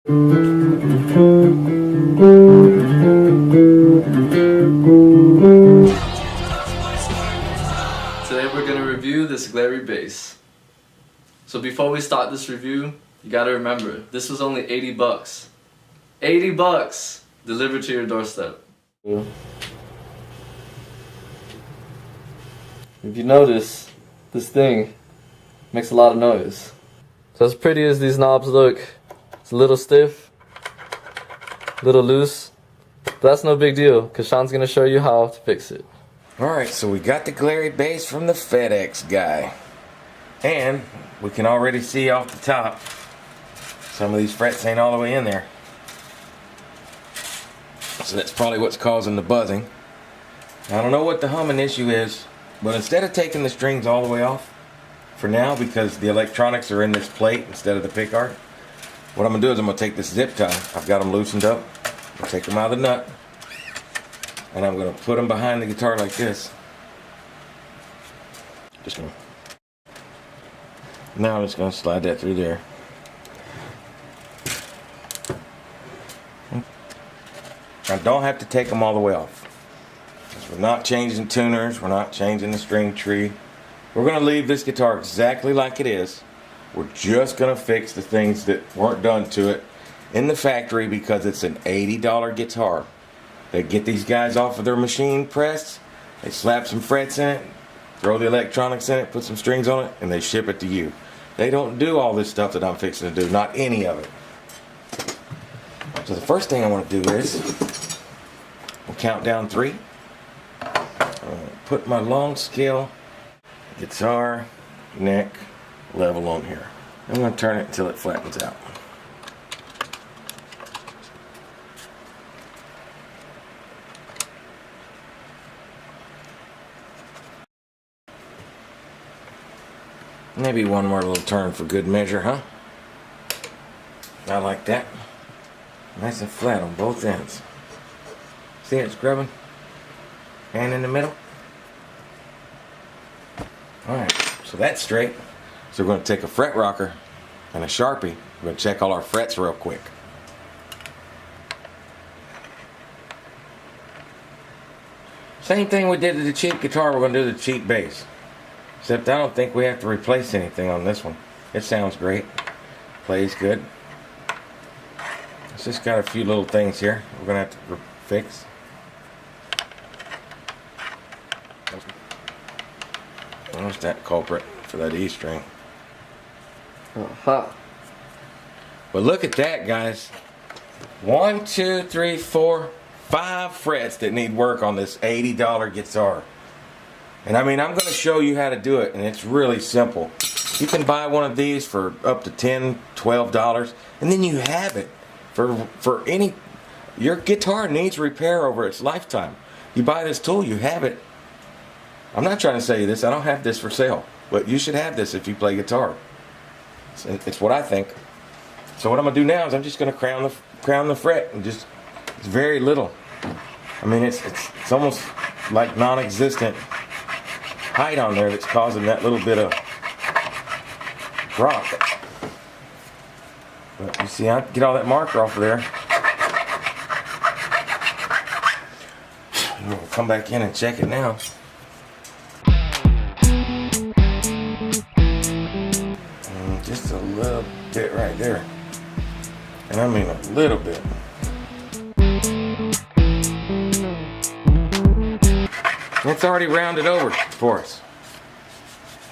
Today we're going to review this Glarry bass. So before we start this review, you gotta remember, this was only 80 bucks. 80 bucks delivered to your doorstep. If you notice, this thing makes a lot of noise. So as pretty as these knobs look, it's a little stiff, a little loose, but that's no big deal, because Sean's gonna show you how to fix it. Alright, so we got the Glarry bass from the FedEx guy. And we can already see off the top, some of these frets ain't all the way in there. So that's probably what's causing the buzzing. I don't know what the humming issue is, but instead of taking the strings all the way off, for now, because the electronics are in this plate instead of the pickguard, what I'm going to do is I'm going to take this zip tie, I've got them loosened up, I'll take them out of the nut, and I'm going to put them behind the guitar like this. Now I'm just going to slide that through there. I don't have to take them all the way off. We're not changing tuners, we're not changing the string tree. We're going to leave this guitar exactly like it is. We're just going to fix the things that weren't done to it in the factory because it's an $80 guitar. They get these guys off of their machine press, they slap some frets in it, throw the electronics in it, put some strings on it, and they ship it to you. They don't do all this stuff that I'm fixing to do, not any of it. So the first thing I want to do is, we'll count down 3. I'm going to put my long scale guitar neck level on here. I'm going to turn it until it flattens out. Maybe one more little turn for good measure, huh? I like that. Nice and flat on both ends. See it's grubbing? And in the middle. Alright, so that's straight. So we're going to take a fret rocker and a Sharpie. We're going to check all our frets real quick. Same thing we did to the cheap guitar, we're going to do the cheap bass. Except I don't think we have to replace anything on this one. It sounds great. Plays good. It's just got a few little things here we're going to have to fix. Where's that culprit for that E string? But look at that, guys. 1, 2, 3, 4, 5 frets that need work on this $80 guitar. And I mean, I'm going to show you how to do it, and it's really simple. You can buy one of these for up to $10, $12, and then you have it for any. Your guitar needs repair over its lifetime. You buy this tool, you have it. I'm not trying to sell you this. I don't have this for sale, but you should have this if you play guitar. It's what I think. So what I'm going to do now is I'm just going to crown the fret, and just, it's very little. I mean, it's almost like non-existent height on there that's causing that little bit of rock. But you see, I get all that marker off of there. We'll come back in and check it now. And just a little bit right there. And I mean a little bit. It's already rounded over for us.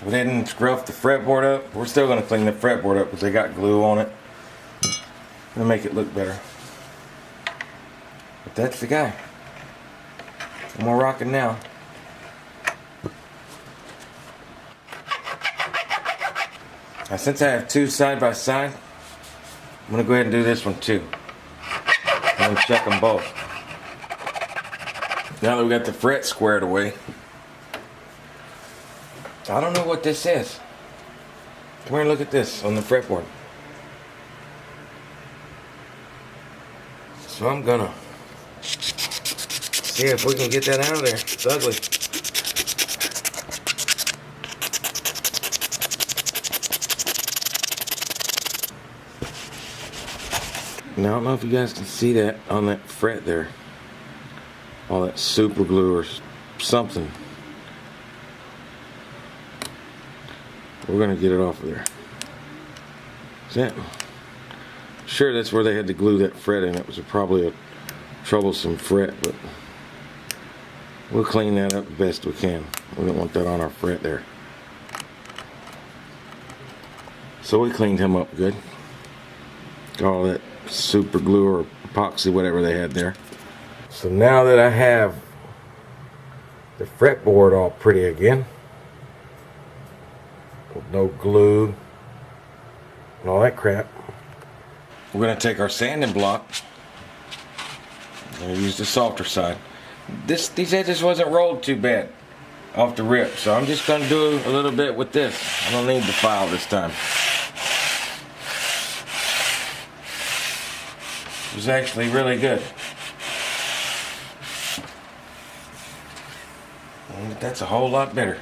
We didn't scruff the fretboard up. We're still going to clean the fretboard up because they got glue on it. Gonna make it look better. But that's the guy. And we're rocking now. Now since I have 2 side by side, I'm gonna go ahead and do this one too. I'm gonna check them both. Now that we got the fret squared away, I don't know what this is. Come here and look at this on the fretboard. So I'm gonna see if we can get that out of there. It's ugly. Now I don't know if you guys can see that on that fret there. All that super glue or something. We're gonna get it off of there. See that? Sure, that's where they had to glue that fret in. It was probably a troublesome fret, but we'll clean that up the best we can. We don't want that on our fret there. So we cleaned him up good. Got all that super glue or epoxy, whatever they had there. So now that I have the fretboard all pretty again, with no glue and all that crap, we're going to take our sanding block. I'm going to use the softer side. These edges wasn't rolled too bad off the rip, so I'm just going to do a little bit with this. I don't need the file this time. It was actually really good. And that's a whole lot better.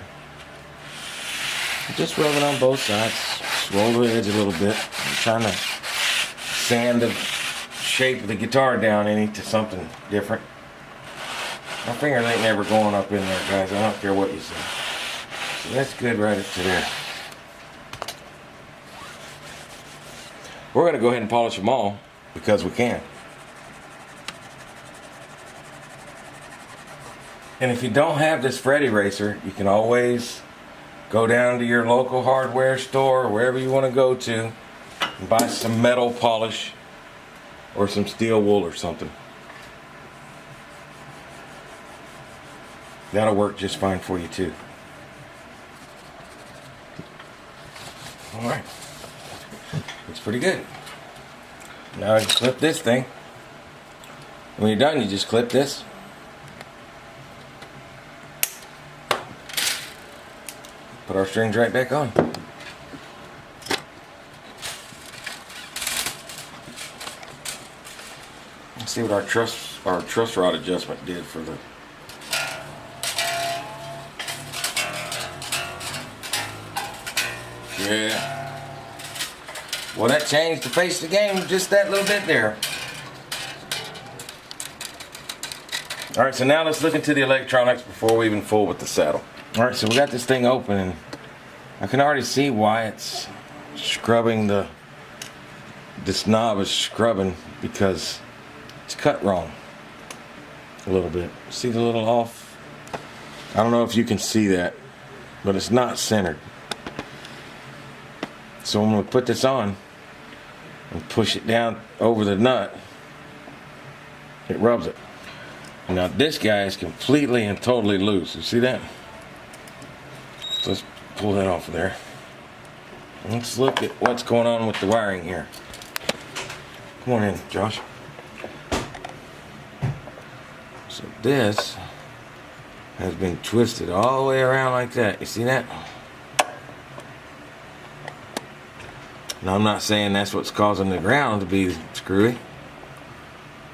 Just rub it on both sides. Just roll the edge a little bit. I'm trying to sand the shape of the guitar down into something different. My fingers ain't never going up in there, guys. I don't care what you say. So that's good right up to there. We're going to go ahead and polish them all because we can. And if you don't have this fret eraser, you can always go down to your local hardware store or wherever you want to go to and buy some metal polish or some steel wool or something. That'll work just fine for you too. Alright. Looks pretty good. Now you clip this thing. When you're done, you just clip this. Put our strings right back on. Let's see what our truss rod adjustment did for the. Yeah. Well, that changed the face of the game just that little bit there. Alright, so now let's look into the electronics before we even fool with the saddle. Alright, so we got this thing open and I can already see why it's scrubbing this knob is scrubbing because it's cut wrong a little bit. See the little off? I don't know if you can see that, but it's not centered. So I'm going to put this on and push it down over the nut. It rubs it. Now this guy is completely and totally loose. You see that? So let's pull that off of there. Let's look at what's going on with the wiring here. Come on in, Josh. So this has been twisted all the way around like that. You see that? Now I'm not saying that's what's causing the ground to be screwy,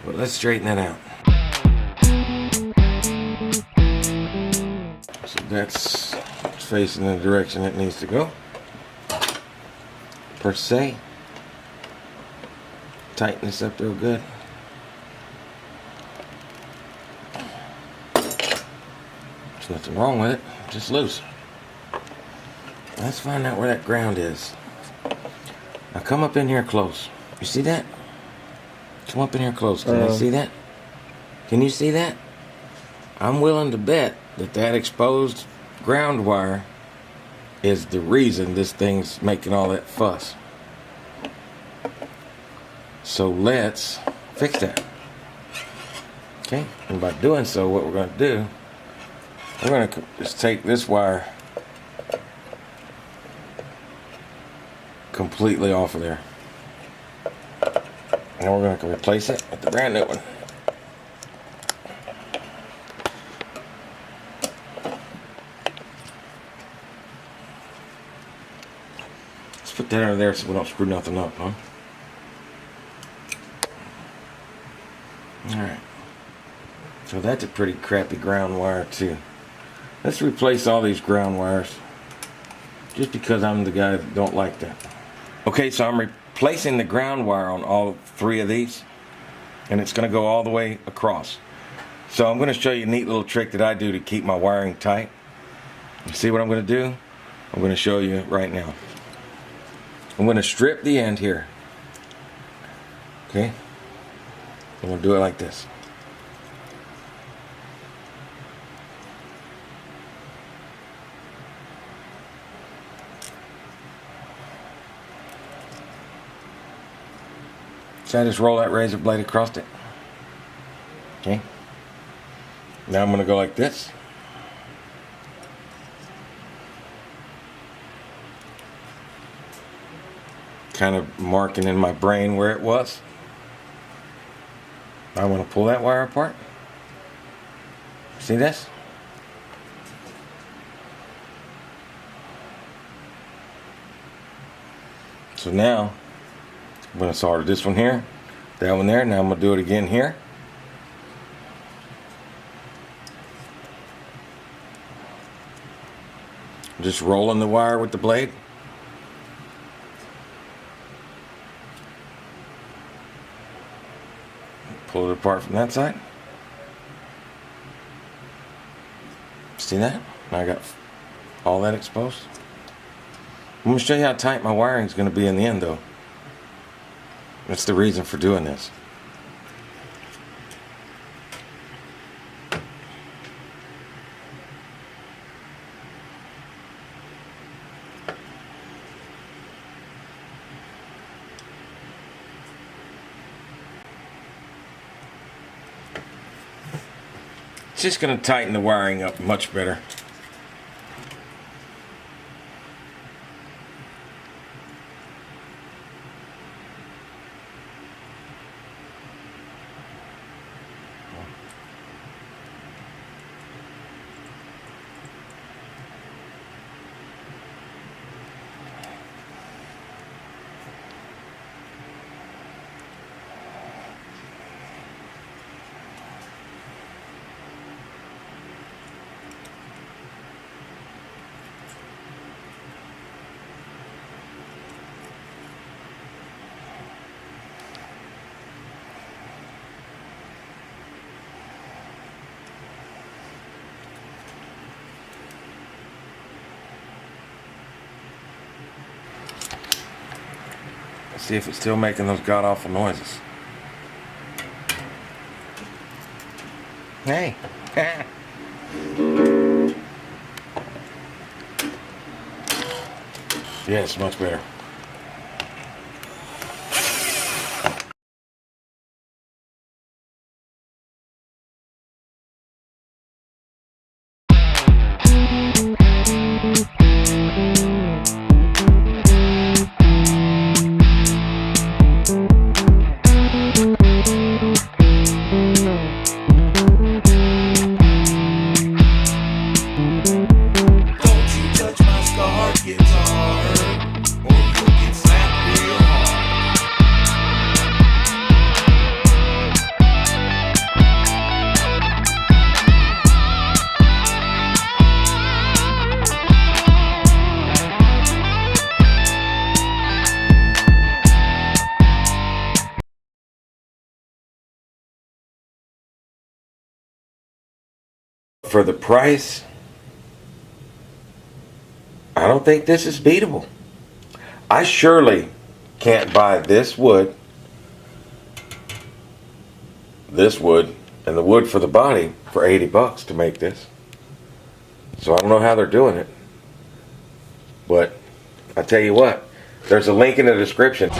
but let's straighten that out. So that's facing the direction it needs to go, per se. Tighten this up real good. There's nothing wrong with it, just loose. Let's find out where that ground is. Now come up in here close. You see that? Come up in here close. Can you see that? Can you see that? I'm willing to bet that exposed ground wire is the reason this thing's making all that fuss. So let's fix that. Okay? And by doing so, what we're going to do, we're going to just take this wire completely off of there. And we're going to replace it with the brand new one. Let's put that under there so we don't screw nothing up, huh? Alright. So that's a pretty crappy ground wire too. Let's replace all these ground wires. Just because I'm the guy that don't like that. Okay, so I'm placing the ground wire on all 3 of these, and it's going to go all the way across. So I'm going to show you a neat little trick that I do to keep my wiring tight. You see what I'm going to do? I'm going to show you right now. I'm going to strip the end here. Okay? I'm going to do it like this. So I just roll that razor blade across it. Okay? Now I'm going to go like this. Kind of marking in my brain where it was. I want to pull that wire apart. See this? So now I'm going to solder this one here, that one there. Now I'm going to do it again here. Just rolling the wire with the blade. Pull it apart from that side. See that? Now I got all that exposed. I'm going to show you how tight my wiring is going to be in the end though. That's the reason for doing this. It's just going to tighten the wiring up much better. See if it's still making those god-awful noises. Hey. Yes, much better. For the price, I don't think this is beatable. I surely can't buy this wood, and the wood for the body for 80 bucks to make this. So I don't know how they're doing it. But I tell you what, there's a link in the description.